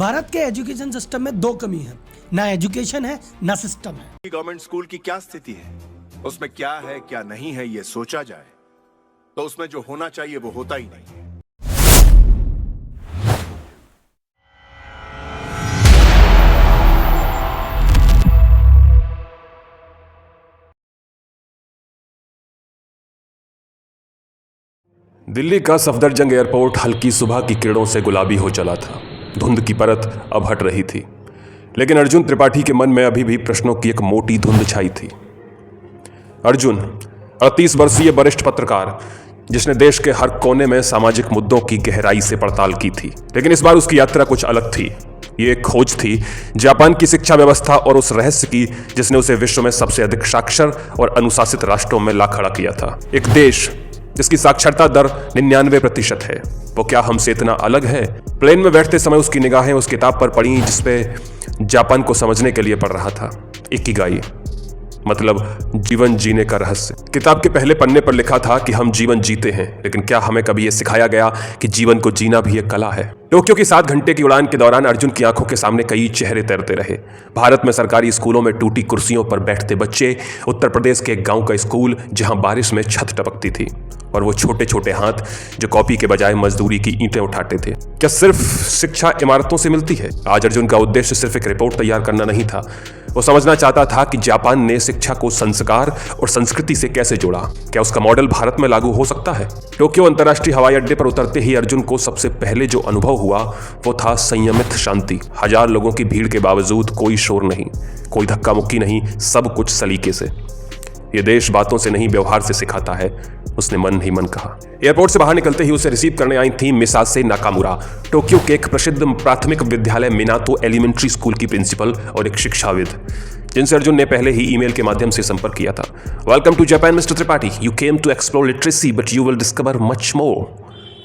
भारत के education system में दो कमी है, ना एजुकेशन है ना सिस्टम है। गवर्नमेंट स्कूल की क्या स्थिति है, उसमें क्या है क्या नहीं है ये सोचा जाए तो उसमें जो होना चाहिए वो होता ही नहीं। दिल्ली का सफदरजंग एयरपोर्ट हल्की सुबह की किरणों से गुलाबी हो चला था। धुंध की परत अब हट रही थी, लेकिन अर्जुन त्रिपाठी के मन में अभी भी प्रश्नों की एक मोटी धुंध छाई थी। अर्जुन 38 वर्षीय वरिष्ठ पत्रकार, जिसने देश के हर कोने में सामाजिक मुद्दों की गहराई से पड़ताल की थी, लेकिन इस बार उसकी यात्रा कुछ अलग थी। ये एक खोज थी जापान की शिक्षा व्यवस्था और उस रहस्य की जिसने उसे विश्व में सबसे अधिक साक्षर और अनुशासित राष्ट्रों में ला खड़ा किया था। एक देश जिसकी साक्षरता दर 99% है, वो क्या हमसे इतना अलग है? प्लेन में बैठते समय उसकी निगाहें उस किताब पर पड़ी जिसपे जापान को समझने के लिए पढ़ रहा था, इकिगाई, मतलब जीवन जीने का रहस्य। किताब के पहले पन्ने पर लिखा था कि हम जीवन जीते हैं, लेकिन क्या हमें कभी यह सिखाया गया कि जीवन को जीना भी एक कला है? टोक्यो की 7 घंटे की उड़ान के दौरान अर्जुन की आंखों के सामने कई चेहरे तैरते रहे। भारत में सरकारी स्कूलों में टूटी कुर्सियों पर बैठते बच्चे, उत्तर प्रदेश के एक गांव का स्कूल जहां बारिश में छत टपकती थी, और वो छोटे छोटे हाथ जो कॉपी के बजाय मजदूरी की ईंटें उठाते थे। क्या सिर्फ शिक्षा इमारतों से मिलती है? आज अर्जुन का उद्देश्य सिर्फ एक रिपोर्ट तैयार करना नहीं था। वो समझना चाहता था कि जापान ने शिक्षा को संस्कार और संस्कृति से कैसे जोड़ा। क्या उसका मॉडल भारत में लागू हो सकता है? टोक्यो अंतर्राष्ट्रीय हवाई अड्डे पर उतरते ही अर्जुन को सबसे पहले जो अनुभव हुआ वो था संयमित शांति। 1000 लोगों की भीड़ के बावजूद कोई शोर नहीं, कोई धक्का मुक्की नहीं, सब कुछ सलीके से। ये देश बातों से नहीं व्यवहार से सिखाता है, उसने मन ही मन कहा। एयरपोर्ट से बाहर निकलते ही उसे रिसीव करने आई थी मिसासे नाकामुरा, टोक्यो के एक प्रसिद्ध प्राथमिक विद्यालय मिनातो एलिमेंट्री स्कूल की प्रिंसिपल और एक शिक्षाविद, जिनसे अर्जुन ने पहले ही ईमेल के माध्यम से संपर्क किया था। Welcome to Japan Mr Tripathi, you came to explore literacy but you will discover much more,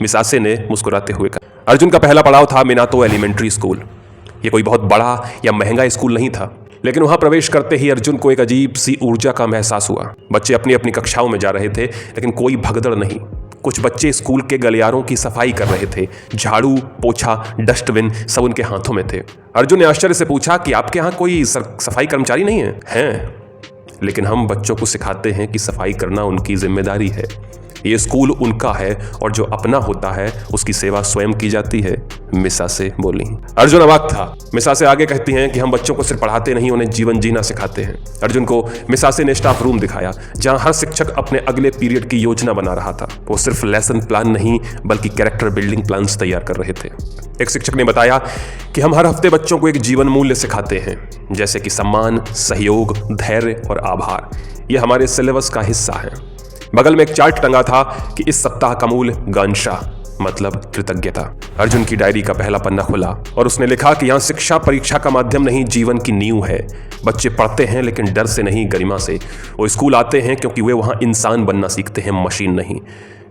Misase ने मुस्कुराते हुए कहा। अर्जुन का पहला पड़ाव था मिनातो एलिमेंट्री स्कूल। ये कोई बहुत बड़ा या महंगा स्कूल नहीं था, लेकिन वहां प्रवेश करते ही अर्जुन को एक अजीब सी ऊर्जा का एहसास हुआ। बच्चे अपनी अपनी कक्षाओं में जा रहे थे, लेकिन कोई भगदड़ नहीं। कुछ बच्चे स्कूल के गलियारों की सफाई कर रहे थे। झाड़ू, पोछा, डस्टबिन सब उनके हाथों में थे। अर्जुन ने आश्चर्य से पूछा कि आपके यहाँ कोई सफाई कर्मचारी नहीं है? हैं, लेकिन हम बच्चों को सिखाते हैं कि सफाई करना उनकी जिम्मेदारी है। ये स्कूल उनका है और जो अपना होता है उसकी सेवा स्वयं की जाती है, मिसासे बोली। अर्जुन अवाक था। मिसासे आगे कहती हैं कि हम बच्चों को सिर्फ पढ़ाते नहीं, उन्हें जीवन जीना सिखाते हैं। अर्जुन को मिसासे ने स्टाफ रूम दिखाया, जहां हर शिक्षक अपने अगले पीरियड की योजना बना रहा था। वो सिर्फ लेसन प्लान नहीं बल्कि कैरेक्टर बिल्डिंग प्लान्स तैयार कर रहे थे। एक शिक्षक ने बताया कि हम हर हफ्ते बच्चों को एक जीवन मूल्य सिखाते हैं, जैसे कि सम्मान, सहयोग, धैर्य और आभार। ये हमारे सिलेबस का हिस्सा है। बगल में एक चार्ट टंगा था कि इस सप्ताह का मूल गांशा, मतलब कृतज्ञता। अर्जुन की डायरी का पहला पन्ना खुला और उसने लिखा कि यहाँ शिक्षा परीक्षा का माध्यम नहीं, जीवन की नींव है। बच्चे पढ़ते हैं लेकिन डर से नहीं, गरिमा से। वो स्कूल आते हैं क्योंकि वे वहाँ इंसान बनना सीखते हैं, मशीन नहीं।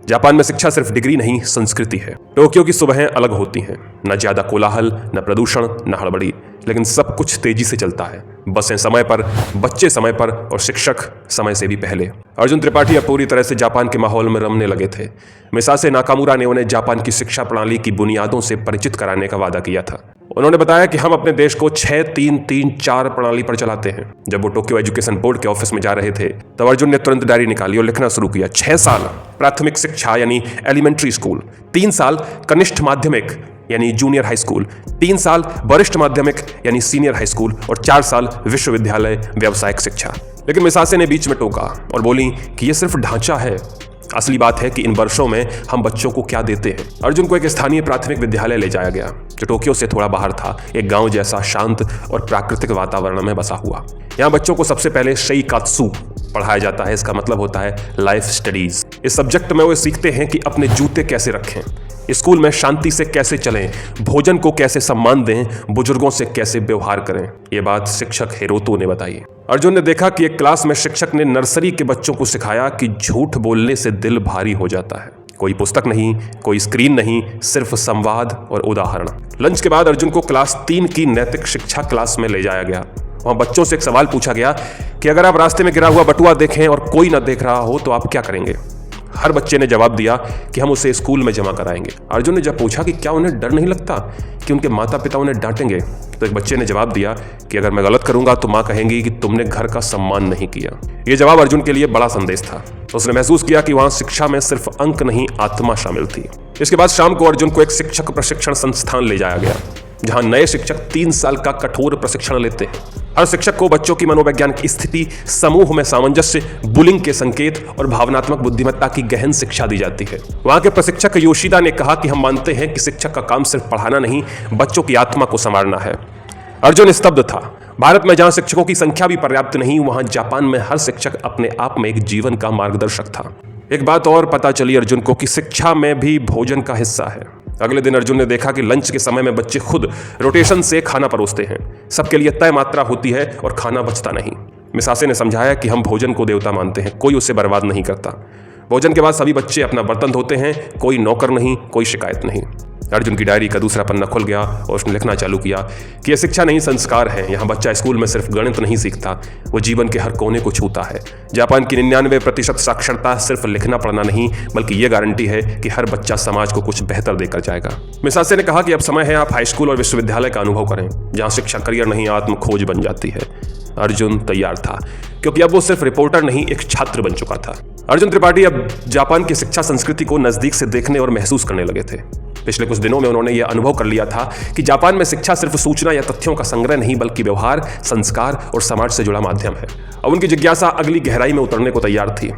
जापान में शिक्षा सिर्फ डिग्री नहीं, संस्कृति है। टोक्यो की सुबहें अलग होती हैं, न ज्यादा कोलाहल, न प्रदूषण, न हड़बड़ी, लेकिन सब कुछ तेजी से चलता है। बसें समय पर, बच्चे समय पर और शिक्षक समय से भी पहले। अर्जुन त्रिपाठी अब पूरी तरह से जापान के माहौल में रमने लगे थे। मिसासे नाकामुरा ने उन्हें जापान की शिक्षा प्रणाली की बुनियादों से परिचित कराने का वादा किया था। उन्होंने बताया कि हम अपने देश को 6-3-3-4 प्रणाली पर चलाते हैं। जब वो टोक्यो एजुकेशन बोर्ड के ऑफिस में जा रहे थे तब अर्जुन ने तुरंत डायरी निकाली और लिखना शुरू किया। 6 साल प्राथमिक शिक्षा यानी एलिमेंट्री स्कूल, 3 साल कनिष्ठ माध्यमिक यानी जूनियर हाई स्कूल, 3 साल वरिष्ठ माध्यमिक यानी सीनियर हाई स्कूल और 4 साल विश्वविद्यालय व्यावसायिक शिक्षा। लेकिन मिसासे ने बीच में टोका और बोली कि यह सिर्फ ढांचा है, असली बात है कि इन वर्षों में हम बच्चों को क्या देते हैं। अर्जुन को एक स्थानीय प्राथमिक विद्यालय ले जाया गया जो टोक्यो से थोड़ा बाहर था, एक गांव जैसा शांत और प्राकृतिक वातावरण में बसा हुआ। यहाँ बच्चों को सबसे पहले शेइकात्सु पढ़ाया जाता है। इसका मतलब होता है लाइफ स्टडीज। इस सब्जेक्ट में वो सीखते हैं कि अपने जूते कैसे रखें, स्कूल में शांति से कैसे चलें, भोजन को कैसे सम्मान दें, बुजुर्गों से कैसे व्यवहार करें। ये बात शिक्षक हिरोतो ने बताई। अर्जुन ने देखा कि एक क्लास में शिक्षक ने नर्सरी के बच्चों को सिखाया कि झूठ बोलने से दिल भारी हो जाता है। कोई पुस्तक नहीं, कोई स्क्रीन नहीं, सिर्फ संवाद और उदाहरण। लंच के बाद अर्जुन को क्लास 3 की नैतिक शिक्षा क्लास में ले जाया गया। वहां बच्चों से एक सवाल पूछा गया कि अगर आप रास्ते में गिरा हुआ बटुआ देखें और कोई ना देख रहा हो तो आप क्या करेंगे? हर बच्चे ने जवाब दिया कि हम उसे स्कूल में जमा कराएंगे। अर्जुन ने जब पूछा कि क्या उन्हें डर नहीं लगता कि उनके माता पिता उन्हें डांटेंगे, तो एक बच्चे ने जवाब दिया कि अगर मैं गलत करूंगा तो माँ कहेंगी कि तुमने घर का सम्मान नहीं किया। ये जवाब अर्जुन के लिए बड़ा संदेश था। उसने महसूस किया कि वहां शिक्षा में सिर्फ अंक नहीं, आत्मा शामिल थी। इसके बाद शाम को अर्जुन को एक शिक्षक प्रशिक्षण संस्थान ले जाया गया, जहां नए शिक्षक 3 साल का कठोर प्रशिक्षण लेते हैं। हर शिक्षक को बच्चों की मनोवैज्ञानिक स्थिति, समूह में सामंजस्य, बुलिंग के संकेत और भावनात्मक बुद्धिमत्ता की गहन शिक्षा दी जाती है। वहां के प्रशिक्षक योशिदा ने कहा कि हम मानते हैं कि शिक्षक का काम सिर्फ पढ़ाना नहीं, बच्चों की आत्मा को संवारना है। अर्जुन स्तब्ध था। भारत में जहां शिक्षकों की संख्या भी पर्याप्त नहीं, वहां जापान में हर शिक्षक अपने आप में एक जीवन का मार्गदर्शक था। एक बात और पता चली अर्जुन को कि शिक्षा में भी भोजन का हिस्सा है। अगले दिन अर्जुन ने देखा कि लंच के समय में बच्चे खुद रोटेशन से खाना परोसते हैं। सबके लिए तय मात्रा होती है और खाना बचता नहीं। मिसासे ने समझाया कि हम भोजन को देवता मानते हैं, कोई उसे बर्बाद नहीं करता। भोजन के बाद सभी बच्चे अपना बर्तन धोते हैं, कोई नौकर नहीं, कोई शिकायत नहीं। अर्जुन की डायरी का दूसरा पन्ना खुल गया और उसने लिखना चालू किया कि यह शिक्षा नहीं, संस्कार है। यहाँ बच्चा स्कूल में सिर्फ गणित नहीं सीखता, वो जीवन के हर कोने को छूता है। जापान की 99% साक्षरता सिर्फ लिखना पढ़ना नहीं, बल्कि ये गारंटी है कि हर बच्चा समाज को कुछ बेहतर देकर जाएगा। मिसासे ने कहा कि अब समय है आप हाई स्कूल और विश्वविद्यालय का अनुभव करें, जहाँ शिक्षा करियर नहीं, आत्म खोज बन जाती है। अर्जुन तैयार था, क्योंकि अब वो सिर्फ रिपोर्टर नहीं, एक छात्र बन चुका था। अर्जुन त्रिपाठी अब जापान की शिक्षा संस्कृति को नजदीक से देखने और महसूस करने लगे थे। पिछले कुछ दिनों में उन्होंने यह अनुभव कर लिया था कि जापान में शिक्षा सिर्फ सूचना या तथ्यों का संग्रह नहीं, बल्कि व्यवहार, संस्कार और समाज से जुड़ा माध्यम है। अब उनकी जिज्ञासा अगली गहराई में उतरने को तैयार थी।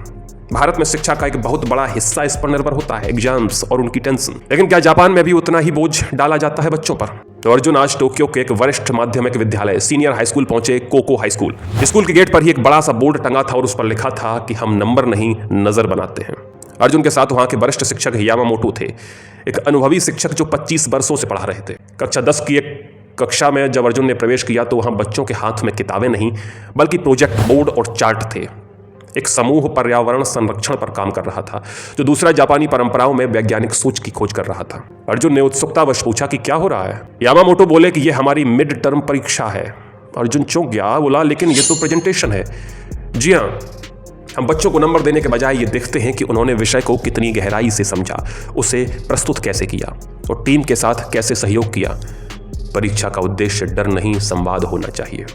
भारत में शिक्षा का एक बहुत बड़ा हिस्सा इस पर निर्भर होता है, एग्जाम्स और उनकी टेंशन। लेकिन क्या जापान में भी उतना ही बोझ डाला जाता है बच्चों पर? तो अर्जुन आज टोक्यो के एक वरिष्ठ माध्यमिक विद्यालय सीनियर हाई स्कूल पहुंचे, कोको हाई स्कूल। स्कूल के गेट पर ही एक बड़ा सा बोर्ड टंगा था और उस पर लिखा था कि हम नंबर नहीं, नजर बनाते हैं। अर्जुन के साथ वहां के वरिष्ठ शिक्षक यामामोटो थे, एक अनुभवी शिक्षक जो 25 वर्षों से पढ़ा रहे थे। कक्षा 10 की एक कक्षा में जब अर्जुन ने प्रवेश किया तो वहां बच्चों के हाथ में किताबें नहीं, बल्कि प्रोजेक्ट बोर्ड और चार्ट थे। एक समूह पर्यावरण संरक्षण पर काम कर रहा था, जो दूसरा जापानी परंपराओं में वैज्ञानिक सोच की खोज कर रहा था। अर्जुन ने उत्सुकतावश पूछा कि क्या हो रहा है। यामामोटो बोले कि यह हमारी मिड टर्म परीक्षा है। अर्जुन चौंक गया, बोला लेकिन ये तो प्रेजेंटेशन है। जी हाँ, हम बच्चों को नंबर देने के बजाय ये देखते हैं कि उन्होंने विषय को कितनी गहराई से समझा, उसे प्रस्तुत कैसे किया और टीम के साथ कैसे सहयोग किया। परीक्षा का उद्देश्य डर नहीं, संवाद होना चाहिए।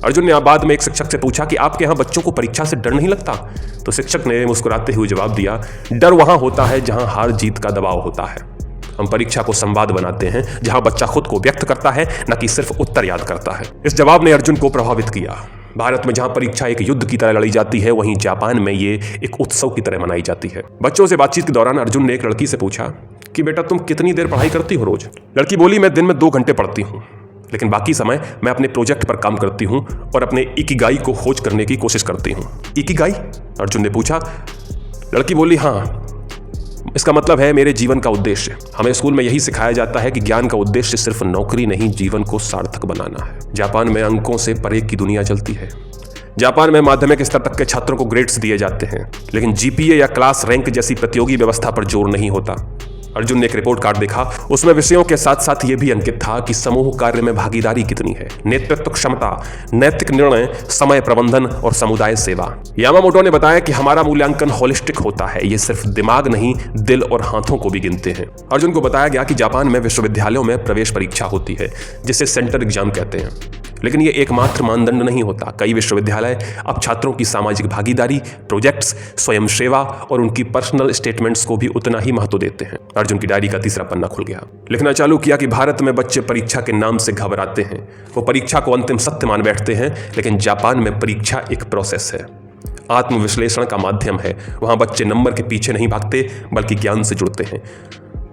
अर्जुन ने बाद में एक शिक्षक से पूछा कि आपके यहाँ बच्चों को परीक्षा से डर नहीं लगता? तो शिक्षक ने मुस्कुराते हुए जवाब दिया, डर वहां होता है जहां हार जीत का दबाव होता है। हम परीक्षा को संवाद बनाते हैं जहां बच्चा खुद को व्यक्त करता है, न कि सिर्फ उत्तर याद करता है। इस जवाब ने अर्जुन को प्रभावित किया। भारत में जहां परीक्षा एक युद्ध की तरह लड़ी जाती है, वहीं जापान में ये एक उत्सव की तरह मनाई जाती है। बच्चों से बातचीत के दौरान अर्जुन ने एक लड़की से पूछा कि बेटा तुम कितनी देर पढ़ाई करती हो रोज? लड़की बोली, मैं दिन में 2 घंटे पढ़ती हूँ, लेकिन बाकी समय मैं अपने प्रोजेक्ट पर काम करती हूँ और अपने इकिगाई को खोज करने की कोशिश करती हूँ। इकिगाई? अर्जुन ने पूछा। लड़की बोली, हाँ, इसका मतलब है मेरे जीवन का उद्देश्य। हमें स्कूल में यही सिखाया जाता है कि ज्ञान का उद्देश्य सिर्फ नौकरी नहीं, जीवन को सार्थक बनाना है। जापान में अंकों से परे की दुनिया चलती है। जापान में माध्यमिक स्तर तक के छात्रों को ग्रेड्स दिए जाते हैं, लेकिन जीपीए या क्लास रैंक जैसी प्रतियोगी व्यवस्था पर जोर नहीं होता। अर्जुन ने एक रिपोर्ट कार्ड देखा। उसमें विषयों के साथ साथ यह भी अंकित था कि समूह कार्य में भागीदारी कितनी है, नेतृत्व क्षमता, नैतिक निर्णय, समय प्रबंधन और समुदाय सेवा। यामामोटो ने बताया कि हमारा मूल्यांकन होलिस्टिक होता है, ये सिर्फ दिमाग नहीं, दिल और हाथों को भी गिनते हैं। अर्जुन को बताया गया कि जापान में विश्वविद्यालयों में प्रवेश परीक्षा होती है, जिसे सेंटर एग्जाम कहते हैं, लेकिन ये एकमात्र मानदंड नहीं होता। कई विश्वविद्यालय अब छात्रों की सामाजिक भागीदारी, प्रोजेक्ट्स, स्वयं सेवा और उनकी पर्सनल स्टेटमेंट्स को भी उतना ही महत्व देते हैं। अर्जुन की डायरी का तीसरा पन्ना खुल गया। लिखना चालू किया कि भारत में बच्चे परीक्षा के नाम से घबराते हैं, वो परीक्षा को अंतिम सत्य मान बैठते हैं, लेकिन जापान में परीक्षा एक प्रोसेस है, आत्मविश्लेषण का माध्यम है। वहां बच्चे नंबर के पीछे नहीं भागते, बल्कि ज्ञान से जुड़ते हैं।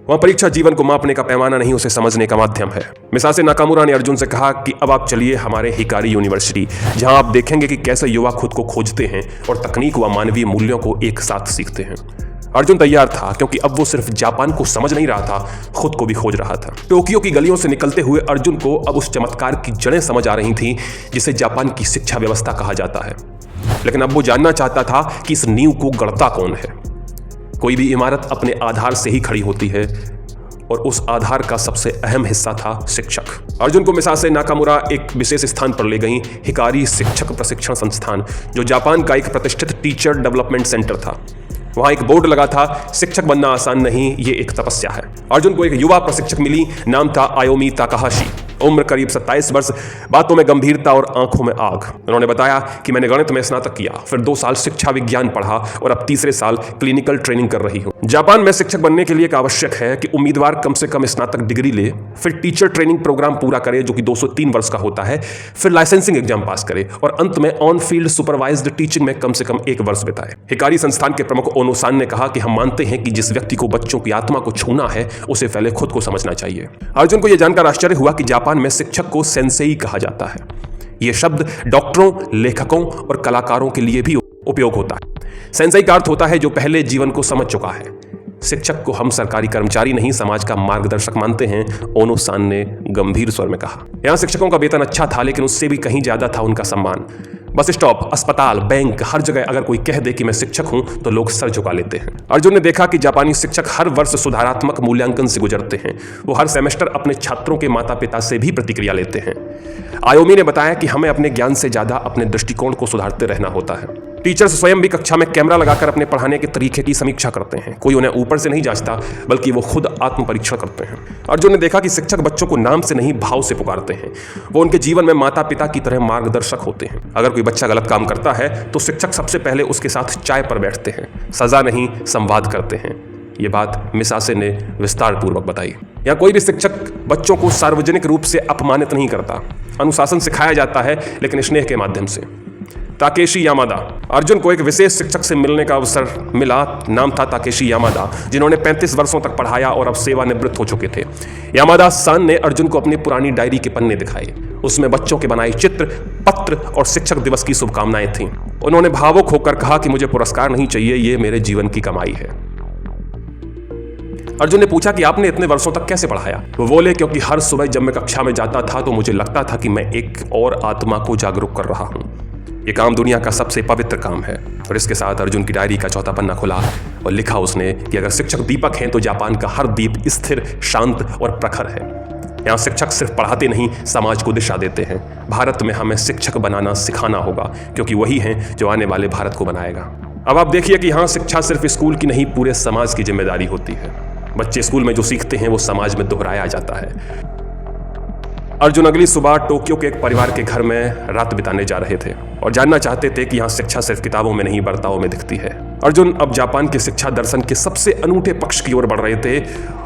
वहां परीक्षा जीवन को मापने का पैमाना नहीं, उसे समझने का माध्यम है। मिसासे नाकामुरा ने अर्जुन से कहा कि अब आप चलिए हमारे हिकारी यूनिवर्सिटी, जहां आप देखेंगे कि कैसे युवा खुद को खोजते हैं और तकनीक व मानवीय मूल्यों को एक साथ सीखते हैं। अर्जुन तैयार था, क्योंकि अब वो सिर्फ जापान को समझ नहीं रहा था, खुद को भी खोज रहा था। टोक्यो की गलियों से निकलते हुए अर्जुन को अब उस चमत्कार की जड़ें समझ आ रही थी जिसे जापान की शिक्षा व्यवस्था कहा जाता है। लेकिन अब वो जानना चाहता था कि इस नींव को गढ़ता कौन है। कोई भी इमारत अपने आधार से ही खड़ी होती है, और उस आधार का सबसे अहम हिस्सा था शिक्षक। अर्जुन को मिसासे नाकामुरा एक विशेष स्थान पर ले गई, हिकारी शिक्षक प्रशिक्षण संस्थान, जो जापान का एक प्रतिष्ठित टीचर डेवलपमेंट सेंटर था। वहां एक बोर्ड लगा था, शिक्षक बनना आसान नहीं, ये एक तपस्या है। अर्जुन को एक युवा प्रशिक्षक मिली, नाम था आयोमी ताकाहाशी। उम्र करीब 27 वर्ष, बातों में गंभीरता और आंखों में आग। उन्होंने बताया कि मैंने गणित में स्नातक किया, फिर 2 साल शिक्षा विज्ञान पढ़ा और अब तीसरे साल क्लिनिकल ट्रेनिंग कर रही हूं। जापान में शिक्षक बनने के लिए एक आवश्यक है कि उम्मीदवार कम से कम स्नातक डिग्री ले, फिर टीचर ट्रेनिंग प्रोग्राम पूरा करे जो कि 203 वर्ष का होता है, फिर लाइसेंसिंग एग्जाम पास करे और अंत में ऑन फील्ड सुपरवाइज्ड टीचिंग में कम से कम 1 वर्ष बिताए। हिकारी संस्थान के प्रमुख ओनो सान ने कहा कि हम मानते हैं कि जिस व्यक्ति को बच्चों की आत्मा को छूना है उसे पहले खुद को समझना चाहिए। अर्जुन को यह जानकर आश्चर्य हुआ कि जापान में शिक्षक को सेंसेई कहा जाता है। यह शब्द डॉक्टरों, लेखकों और कलाकारों के लिए भी उपयोग होता है। सेंसेई का अर्थ होता है जो पहले जीवन को समझ चुका है। शिक्षक को हम सरकारी कर्मचारी नहीं, समाज का मार्गदर्शक मानते हैं, ओनो सान ने गंभीर स्वर में कहा। यहां शिक्षकों का वेतन अच्छा था, लेकिन उससे भी कहीं ज्यादा था उनका सम्मान। बस स्टॉप, अस्पताल, बैंक, हर जगह अगर कोई कह दे कि मैं शिक्षक हूं तो लोग सर झुका लेते हैं। अर्जुन ने देखा कि जापानी शिक्षक हर वर्ष सुधारात्मक मूल्यांकन से गुजरते हैं। वो हर सेमेस्टर अपने छात्रों के माता पिता से भी प्रतिक्रिया लेते हैं। आयोमी ने बताया कि हमें अपने ज्ञान से ज्यादा अपने दृष्टिकोण को सुधारते रहना होता है। टीचर्स स्वयं भी कक्षा में कैमरा लगाकर अपने पढ़ाने के तरीके की समीक्षा करते हैं। कोई उन्हें ऊपर से नहीं जांचता, बल्कि वो खुद आत्म परीक्षण करते हैं। अर्जुन ने देखा कि शिक्षक बच्चों को नाम से नहीं, भाव से पुकारते हैं। वो उनके जीवन में माता पिता की तरह मार्गदर्शक होते हैं। अगर कोई बच्चा गलत काम करता है तो शिक्षक सबसे पहले उसके साथ चाय पर बैठते हैं, सजा नहीं, संवाद करते हैं। ये बात मिसासे ने विस्तार पूर्वक बताई। यहाँ कोई भी शिक्षक बच्चों को सार्वजनिक रूप से अपमानित नहीं करता। अनुशासन सिखाया जाता है, लेकिन स्नेह के माध्यम से। Takeshi Yamada. अर्जुन को एक विशेष शिक्षक से मिलने का अवसर मिला, नाम था ताकेशी यामादा, जिन्होंने 35 वर्षों तक पढ़ाया और अब सेवानिवृत्त हो चुके थे। यामादा सान ने अर्जुन को अपनी पुरानी डायरी के पन्ने दिखाए। उसमें बच्चों के बनाए चित्र, पत्र और शिक्षक दिवस की शुभकामनाएं थीं। उन्होंने भावुक होकर कहा कि मुझे पुरस्कार नहीं चाहिए, ये मेरे जीवन की कमाई है। अर्जुन ने पूछा कि आपने इतने वर्षों तक कैसे पढ़ाया? वो बोले, क्योंकि हर सुबह जब मैं कक्षा में जाता था तो मुझे लगता था कि मैं एक और आत्मा को जागरूक कर रहा हूं। ये काम दुनिया का सबसे पवित्र काम है। और इसके साथ अर्जुन की डायरी का चौथा पन्ना खुला और लिखा उसने कि अगर शिक्षक दीपक हैं तो जापान का हर दीप स्थिर, शांत और प्रखर है। यहाँ शिक्षक सिर्फ पढ़ाते नहीं, समाज को दिशा देते हैं। भारत में हमें शिक्षक बनाना सिखाना होगा, क्योंकि वही हैं जो आने वाले भारत को बनाएगा। अब आप देखिए कि यहाँ शिक्षा सिर्फ स्कूल की नहीं, पूरे समाज की जिम्मेदारी होती है। बच्चे स्कूल में जो सीखते हैं वो समाज में दोहराया जाता है। अर्जुन अगली सुबह टोक्यो के एक परिवार के घर में रात बिताने जा रहे थे और जानना चाहते थे कि यहाँ शिक्षा सिर्फ किताबों में नहीं, बर्तावों में दिखती है। अर्जुन अब जापान के शिक्षा दर्शन के सबसे अनूठे पक्ष की ओर बढ़ रहे थे,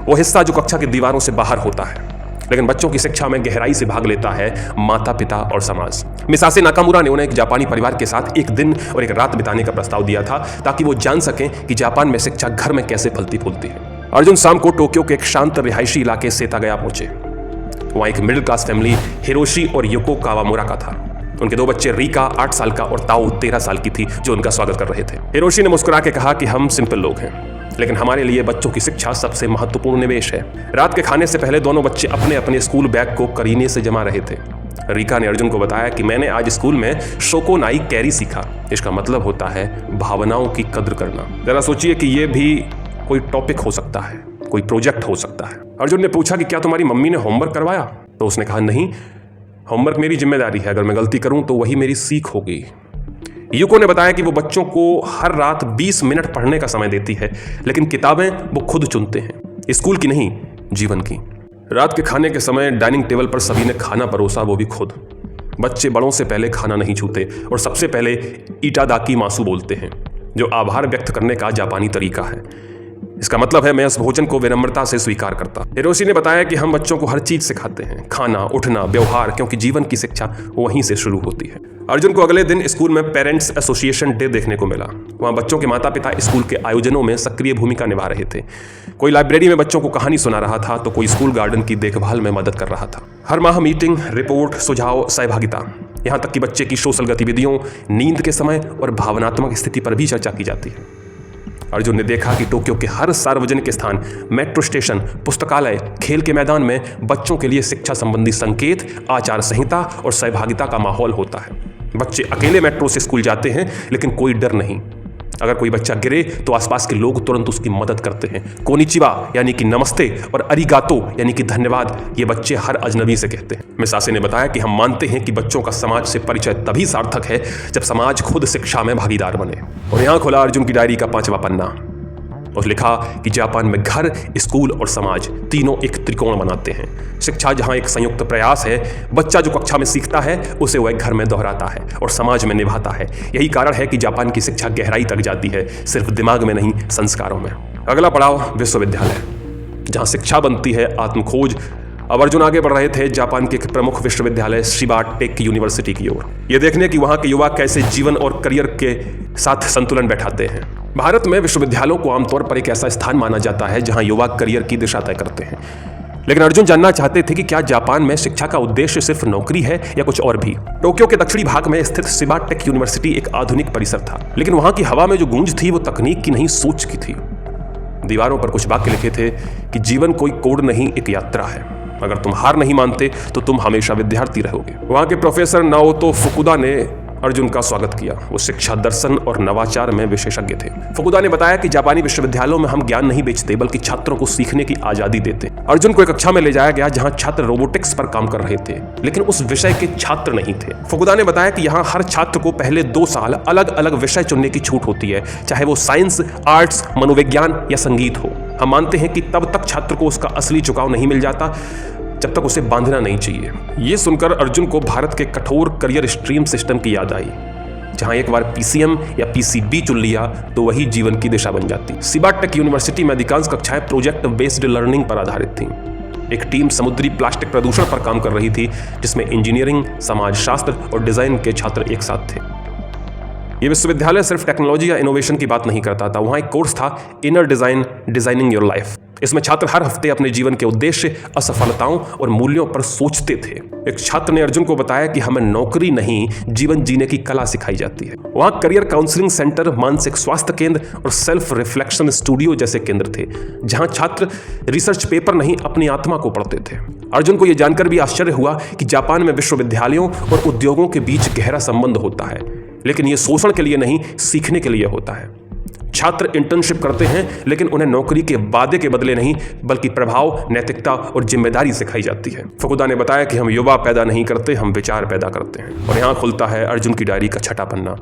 वो हिस्सा जो कक्षा की दीवारों से बाहर होता है लेकिन बच्चों की शिक्षा में गहराई से भाग लेता है, माता पिता और समाज। मिसासे नाकामुरा ने उन्हें एक जापानी परिवार के साथ एक दिन और एक रात बिताने का प्रस्ताव दिया था, ताकि वो जान सकें कि जापान में शिक्षा घर में कैसे फलती फूलती है। अर्जुन शाम को टोक्यो के एक शांत रिहायशी इलाके सेतागया पहुंचे। वहाँ एक मिडिल क्लास फैमिली हिरोशी और योको कावामुरा का था। उनके 2 बच्चे, रीका 8 साल का और ताओ 13 साल की थी, जो उनका स्वागत कर रहे थे। हिरोशी ने मुस्कुरा के कहा कि हम सिंपल लोग हैं, लेकिन हमारे लिए बच्चों की शिक्षा सबसे महत्वपूर्ण निवेश है। रात के खाने से पहले दोनों बच्चे अपने अपने स्कूल बैग को करीने से जमा रहे थे। रीका ने अर्जुन को बताया कि मैंने आज स्कूल में शोकोनाई कैरी सीखा। इसका मतलब होता है भावनाओं की कद्र करना। जरा सोचिए कि यह भी कोई टॉपिक हो सकता है, कोई प्रोजेक्ट हो सकता है। अर्जुन ने पूछा कि क्या तुम्हारी मम्मी ने होमवर्क करवाया? तो उसने कहा नहीं, होमवर्क मेरी जिम्मेदारी है, अगर मैं गलती करूं तो वही मेरी सीख होगी। यूको ने बताया कि वो बच्चों को हर रात 20 मिनट पढ़ने का समय देती है, लेकिन किताबें वो खुद चुनते हैं, स्कूल की नहीं, जीवन की। रात के खाने के समय डाइनिंग टेबल पर सभी ने खाना परोसा, वो भी खुद। बच्चे बड़ों से पहले खाना नहीं छूते और सबसे पहले इटादाकी मासु बोलते हैं, जो आभार व्यक्त करने का जापानी तरीका है। इसका मतलब है मैं इस भोजन को विनम्रता से स्वीकार करता। हिरोशी ने बताया कि हम बच्चों को हर चीज सिखाते हैं, खाना, उठना, व्यवहार, क्योंकि जीवन की शिक्षा वहीं से शुरू होती है। अर्जुन को अगले दिन स्कूल में पेरेंट्स एसोसिएशन डे देखने को मिला। वहाँ बच्चों के माता पिता स्कूल के आयोजनों में सक्रिय भूमिका निभा रहे थे। कोई लाइब्रेरी में बच्चों को कहानी सुना रहा था तो कोई स्कूल गार्डन की देखभाल में मदद कर रहा था। हर माह मीटिंग, रिपोर्ट, सुझाव, सहभागिता, यहाँ तक कि बच्चे की सोशल गतिविधियों, नींद के समय और भावनात्मक स्थिति पर भी चर्चा की जाती है। अर्जुन ने देखा कि टोक्यो के हर सार्वजनिक स्थान, मेट्रो स्टेशन, पुस्तकालय, खेल के मैदान में बच्चों के लिए शिक्षा संबंधी संकेत, आचार संहिता और सहभागिता का माहौल होता है। बच्चे अकेले मेट्रो से स्कूल जाते हैं, लेकिन कोई डर नहीं। अगर कोई बच्चा गिरे तो आसपास के लोग तुरंत उसकी मदद करते हैं। कोनिचिवा यानी कि नमस्ते और अरिगातो यानी कि धन्यवाद ये बच्चे हर अजनबी से कहते हैं। मिसासे ने बताया कि हम मानते हैं कि बच्चों का समाज से परिचय तभी सार्थक है जब समाज खुद शिक्षा में भागीदार बने। और यहाँ खुला अर्जुन की डायरी का 5वां पन्ना और लिखा कि जापान में घर, स्कूल और समाज तीनों एक त्रिकोण बनाते हैं। शिक्षा जहां एक संयुक्त प्रयास है, बच्चा जो कक्षा में सीखता है उसे वह घर में दोहराता है और समाज में निभाता है। यही कारण है कि जापान की शिक्षा गहराई तक जाती है, सिर्फ दिमाग में नहीं, संस्कारों में। अगला पड़ाव विश्वविद्यालय, जहां शिक्षा बनती है आत्मखोज। अब अर्जुन आगे बढ़ रहे थे जापान के एक प्रमुख विश्वविद्यालय शिबा टेक यूनिवर्सिटी की ओर, ये देखने कि वहां के युवा कैसे जीवन और करियर के साथ संतुलन बैठाते हैं। भारत में विश्वविद्यालयों को आमतौर पर एक ऐसा स्थान माना जाता है जहां युवा करियर की दिशा तय करते हैं, लेकिन अर्जुन जानना चाहते थे कि क्या जापान में शिक्षा का उद्देश्य सिर्फ नौकरी है या कुछ और भी। टोक्यो के दक्षिणी भाग में स्थित शिबा टेक यूनिवर्सिटी एक आधुनिक परिसर था, लेकिन वहां की हवा में जो गूंज थी वो तकनीक की नहीं, सोच की थी। दीवारों पर कुछ वाक्य लिखे थे कि जीवन कोई कोड नहीं, एक यात्रा है। अगर तुम हार नहीं मानते तो तुम हमेशा विद्यार्थी रहोगे। वहां के प्रोफेसर नाओतो फुकुदा ने अर्जुन का स्वागत किया। वो शिक्षा, दर्शन और नवाचार में विशेषज्ञ थे। फुकुदा ने बताया कि जापानी विश्वविद्यालयों में हम ज्ञान नहीं बेचते बल्कि छात्रों को सीखने की आजादी देते। अर्जुन को एक कक्षा में ले जाया गया जहां छात्र रोबोटिक्स पर काम कर रहे थे, लेकिन उस विषय के छात्र नहीं थे। फुकुदा ने बताया कि यहाँ हर छात्र को पहले 2 साल अलग अलग विषय चुनने की छूट होती है, चाहे वो साइंस, आर्ट्स, मनोविज्ञान या संगीत हो। हम मानते हैं कि तब तक छात्र को उसका असली चुकाव नहीं मिल जाता जब तक उसे बांधना नहीं चाहिए। ये सुनकर अर्जुन को भारत के कठोर करियर स्ट्रीम सिस्टम की याद आई, जहां एक बार पीसीएम या पीसीबी चुन लिया तो वही जीवन की दिशा बन जाती। शिबा टेक यूनिवर्सिटी में अधिकांश कक्षाएं प्रोजेक्ट बेस्ड लर्निंग पर आधारित थीं। एक टीम समुद्री प्लास्टिक प्रदूषण पर काम कर रही थी, जिसमें इंजीनियरिंग, समाजशास्त्र और डिजाइन के छात्र एक साथ थे। ये विश्वविद्यालय सिर्फ टेक्नोलॉजी या इनोवेशन की बात नहीं करता था। वहां एक कोर्स था, inner design, designing your life. इसमें छात्र हर हफ्ते अपने जीवन के उद्देश्य, असफलताओं और मूल्यों पर सोचते थे। एक छात्र ने अर्जुन को बताया कि हमें नौकरी नहीं, जीवन जीने की कला सिखाई जाती है। वहां करियर काउंसलिंग सेंटर, मानसिक स्वास्थ्य केंद्र और सेल्फ रिफ्लेक्शन स्टूडियो जैसे केंद्र थे, जहां छात्र रिसर्च पेपर नहीं, अपनी आत्मा को पढ़ते थे। अर्जुन को यह जानकर भी आश्चर्य हुआ कि जापान में विश्वविद्यालयों और उद्योगों के बीच गहरा संबंध होता है, लेकिन यह शोषण के लिए नहीं, सीखने के लिए होता है। छात्र इंटर्नशिप करते हैं, लेकिन उन्हें नौकरी के वादे के बदले नहीं, बल्कि प्रभाव, नैतिकता और जिम्मेदारी सिखाई जाती है। फुकुदा ने बताया कि हम युवा पैदा नहीं करते, हम विचार पैदा करते हैं। और यहाँ खुलता है अर्जुन की डायरी का 6वां पन्ना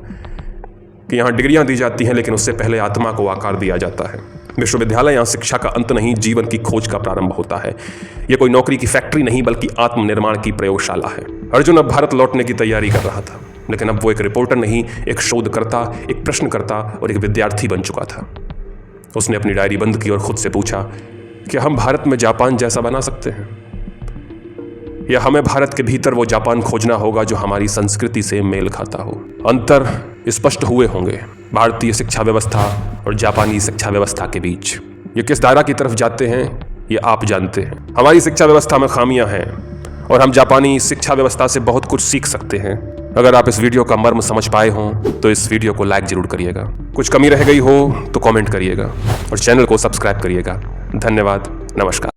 कि यहाँ डिग्रियां दी जाती हैं, लेकिन उससे पहले आत्मा को आकार दिया जाता है। विश्वविद्यालय यहाँ शिक्षा का अंत नहीं, जीवन की खोज का प्रारंभ होता है। यह कोई नौकरी की फैक्ट्री नहीं, बल्कि आत्मनिर्माण की प्रयोगशाला है। अर्जुन अब भारत लौटने की तैयारी कर रहा था, लेकिन अब वो एक रिपोर्टर नहीं, एक शोधकर्ता, एक प्रश्नकर्ता और एक विद्यार्थी बन चुका था। उसने अपनी डायरी बंद की और खुद से पूछा, क्या हम भारत में जापान जैसा बना सकते हैं, या हमें भारत के भीतर वो जापान खोजना होगा जो हमारी संस्कृति से मेल खाता हो। अंतर स्पष्ट हुए होंगे भारतीय शिक्षा व्यवस्था और जापानी शिक्षा व्यवस्था के बीच। ये किस दायरा की तरफ जाते हैं ये आप जानते हैं। हमारी शिक्षा व्यवस्था में खामियां हैं और हम जापानी शिक्षा व्यवस्था से बहुत कुछ सीख सकते हैं। अगर आप इस वीडियो का मर्म समझ पाए हों तो इस वीडियो को लाइक जरूर करिएगा। कुछ कमी रह गई हो तो कमेंट करिएगा और चैनल को सब्सक्राइब करिएगा। धन्यवाद, नमस्कार।